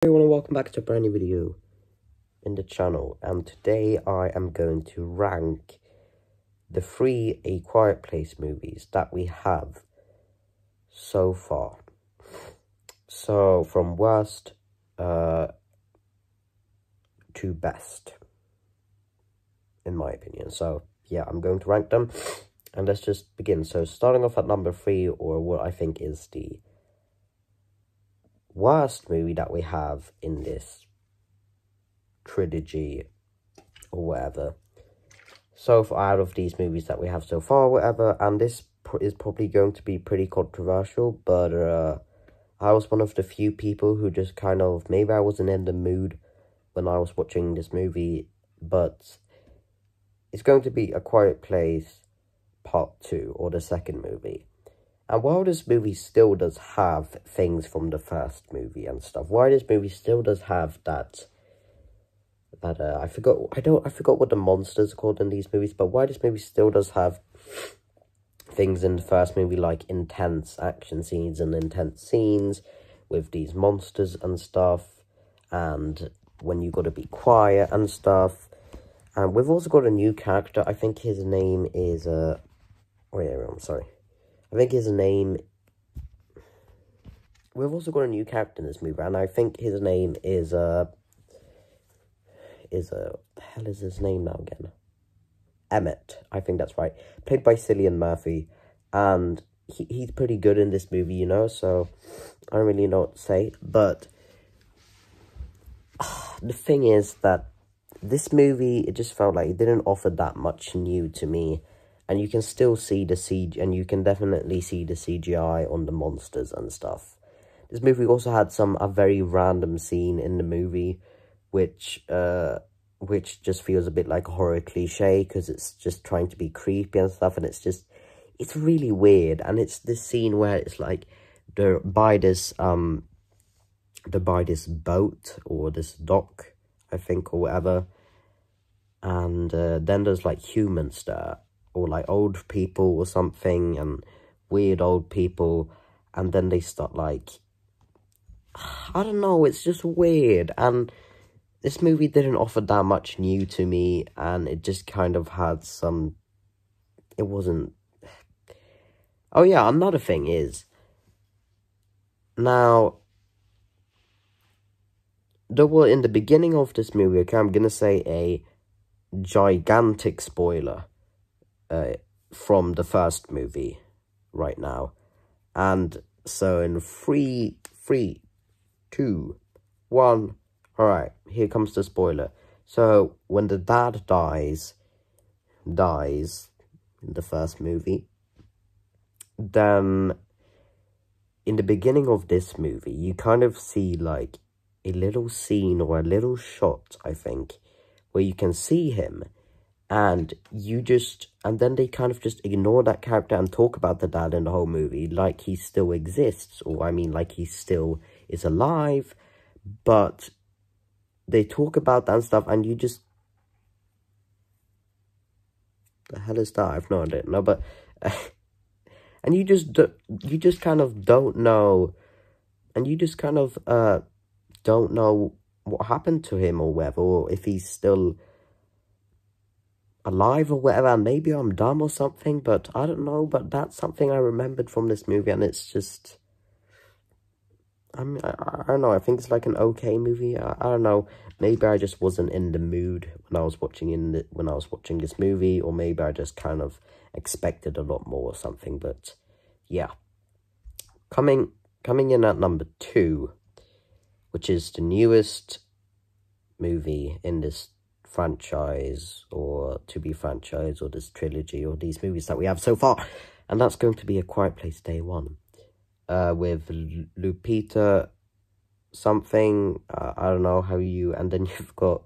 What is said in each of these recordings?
Everyone, and welcome back to a brand new video in the channel, and today I am going to rank the 3 A Quiet Place movies that we have so far. So from worst to best, in my opinion. So yeah, I'm going to rank them, and let's just begin. So starting off at number 3, or what I think is the worst movie that we have in this trilogy or whatever. So far, out of these movies that we have so far, whatever, and this is probably going to be pretty controversial, but I was one of the few people who just kind of, maybe I wasn't in the mood when I was watching this movie, but it's going to be A Quiet Place Part 2, or the second movie. And while this movie still does have things from the first movie and stuff, while this movie still does have that I forgot what the monsters are called in these movies, but why this movie still does have things in the first movie like intense action scenes and intense scenes with these monsters and stuff, and when you gotta be quiet and stuff. And we've also got a new character. I think his name is we've also got a new character in this movie, and I think his name is what the hell is his name now again? Emmett, I think that's right. Played by Cillian Murphy, and he's pretty good in this movie, you know, so I don't really know what to say. But the thing is that this movie, it just felt like it didn't offer that much new to me. And you can still see the and you can definitely see the CGI on the monsters and stuff. This movie also had a very random scene in the movie, which just feels a bit like a horror cliche, because it's just trying to be creepy and stuff, and it's really weird. And it's this scene where it's like they're by this boat or this dock, I think, or whatever, and then there's like humans there, or like old people or something, and weird old people, and then they start like, I don't know, it's just weird. And this movie didn't offer that much new to me, and it just kind of had it wasn't. Oh yeah, another thing is, now, in the beginning of this movie, okay, I'm gonna say a gigantic spoiler from the first movie right now. And so in 3, 2, 1, alright, here comes the spoiler. So when the dad dies in the first movie, then in the beginning of this movie, you kind of see like a little scene or a little shot, I think, where you can see him, and then they kind of just ignore that character and talk about the dad in the whole movie like he still exists, or I mean like he still is alive, but they talk about that and stuff, and you just, the hell is that? I've no idea. No, but and you just kind of don't know, and you just kind of don't know what happened to him or whatever, or if he's still alive or whatever. And maybe I'm dumb or something, but I don't know. But that's something I remembered from this movie, and it's just, I mean, I don't know. I think it's like an okay movie. I don't know. Maybe I just wasn't in the mood when I was watching this movie, or maybe I just kind of expected a lot more or something. But yeah, coming in at number 2, which is the newest movie in this franchise, or to be franchise, or this trilogy, or these movies that we have so far, and that's going to be A Quiet Place Day 1. With Lupita something, I don't know how you, and then you've got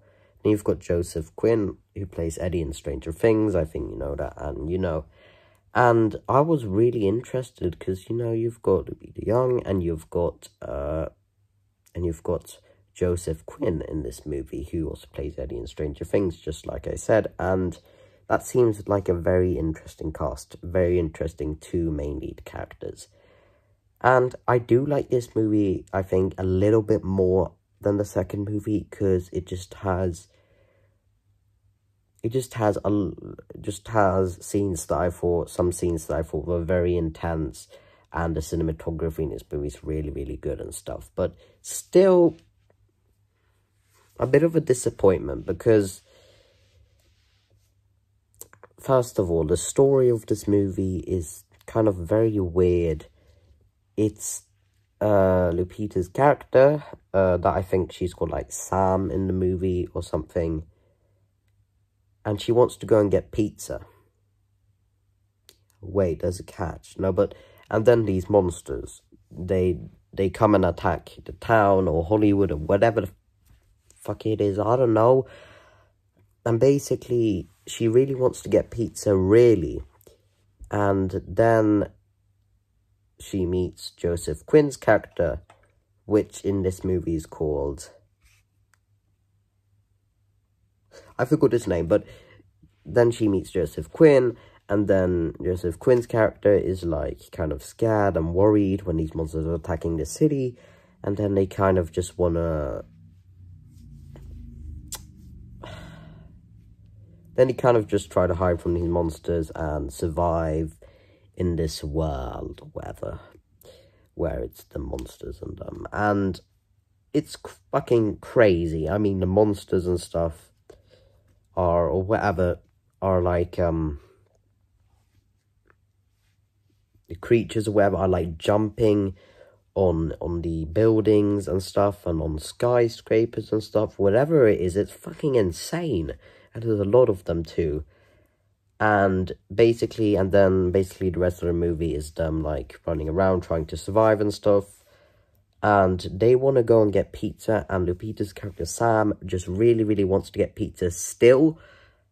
Joseph Quinn, who plays Eddie in Stranger Things. I think you know that, and I was really interested because, you know, you've got Lupita Young, and you've got Joseph Quinn in this movie, who also plays Eddie in Stranger Things, just like I said, and that seems like a very interesting cast, very interesting 2 main lead characters. And I do like this movie, I think, a little bit more than the second movie, because it just has scenes that I thought, some scenes that I thought were very intense, and the cinematography in this movie is really, really good and stuff. But still, a bit of a disappointment, because first of all, the story of this movie is kind of very weird. It's Lupita's character, that I think she's called like Sam in the movie or something, and she wants to go and get pizza. Wait, there's a catch. No, but, and then these monsters, they come and attack the town or Hollywood or whatever the fuck it is, I don't know. And basically, she really wants to get pizza, really. And then she meets Joseph Quinn's character, which in this movie is called, I forgot his name, but then she meets Joseph Quinn, and then Joseph Quinn's character is like kind of scared and worried when these monsters are attacking the city, and then they kind of just wanna, then he kind of just try to hide from these monsters and survive in this world, where it's the monsters and them. And it's fucking crazy. I mean, the monsters and stuff are, or whatever, are like, the creatures or whatever are like jumping on the buildings and stuff, and on skyscrapers and stuff. Whatever it is, it's fucking insane. And there's a lot of them too. And basically, the rest of the movie is them like running around trying to survive and stuff. And they want to go and get pizza, and Lupita's character Sam just really, really wants to get pizza still.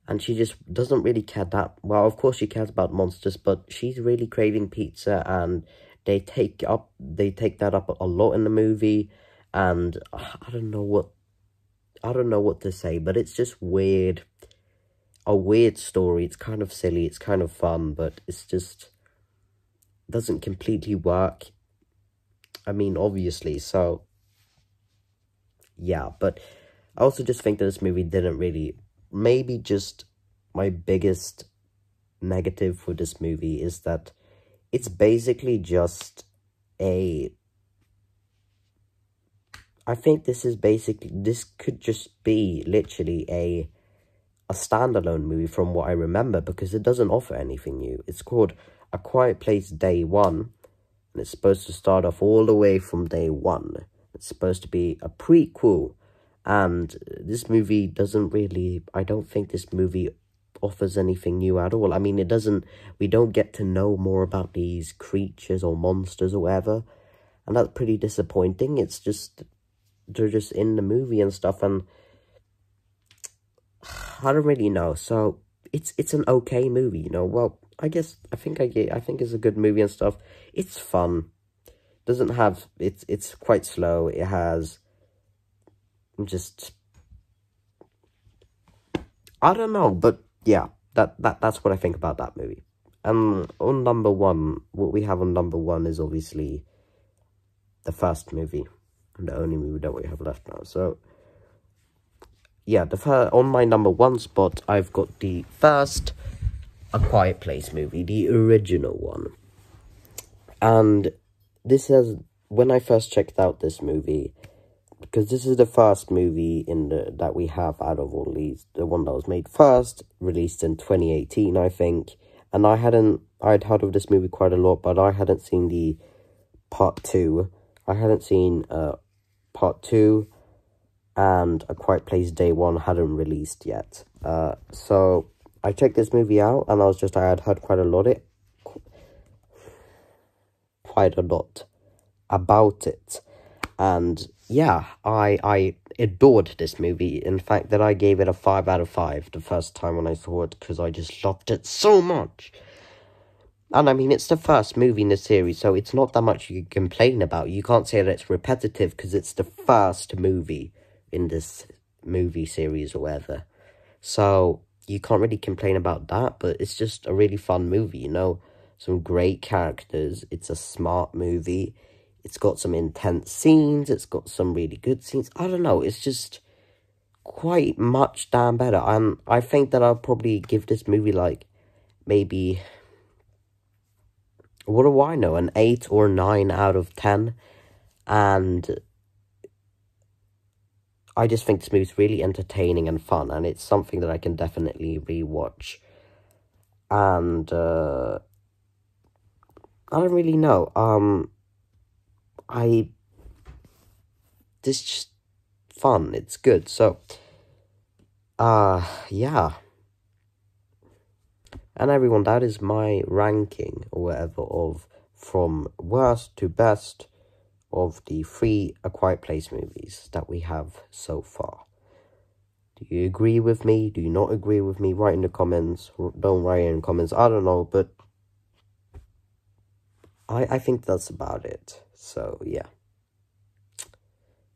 And she just doesn't really care that, well, of course she cares about monsters, but she's really craving pizza, and they take that up a lot in the movie. And I don't know what to say, but it's just weird. A weird story. It's kind of silly, it's kind of fun, but it's just doesn't completely work. I mean, obviously, so yeah, but I also just think that this movie didn't really, maybe just my biggest negative for this movie is that it's basically just I think this could just be literally a standalone movie from what I remember, because it doesn't offer anything new. It's called A Quiet Place Day One, and it's supposed to start off all the way from day one. It's supposed to be a prequel, and this movie doesn't really, I don't think this movie offers anything new at all. I mean, we don't get to know more about these creatures or monsters or whatever, and that's pretty disappointing. It's just, they're just in the movie and stuff, and I don't really know. So it's an okay movie, you know. Well, I think it's a good movie and stuff. It's fun. Doesn't have, it's quite slow. It has just, I don't know, but yeah, that's what I think about that movie. On number one, what we have on number one is obviously the first movie, and the only movie that we have left now. So yeah, on my number one spot, I've got the first A Quiet Place movie, the original one. And this is, when I first checked out this movie, because this is the first movie that we have out of all these, the one that was made first, released in 2018, I think. And I'd heard of this movie quite a lot, but I hadn't seen the part 2. I hadn't seen part 2. And A Quiet Place Day One hadn't released yet. So I checked this movie out, and I had heard quite a lot about it. And yeah, I adored this movie. In fact, that I gave it a 5 out of 5 the first time when I saw it, because I just loved it so much. And I mean, it's the first movie in the series, so it's not that much you can complain about. You can't say that it's repetitive, because it's the first movie in this movie series or whatever. So you can't really complain about that, but it's just a really fun movie, you know. Some great characters. It's a smart movie. It's got some intense scenes. It's got some really good scenes. I don't know. It's just quite much damn better. And I think that I'll probably give this movie, like, maybe, what do I know, an 8 or 9 out of 10. And I just think this movie's really entertaining and fun, and it's something that I can definitely rewatch. And I don't really know. This is just fun. It's good. So, yeah. And everyone, that is my ranking or whatever of from worst to best of the 3 A Quiet Place movies that we have so far. Do you agree with me? Do you not agree with me? Write in the comments. Don't write in the comments. I don't know, but I think that's about it. So, yeah.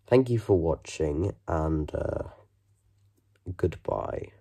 Thank you for watching, and goodbye.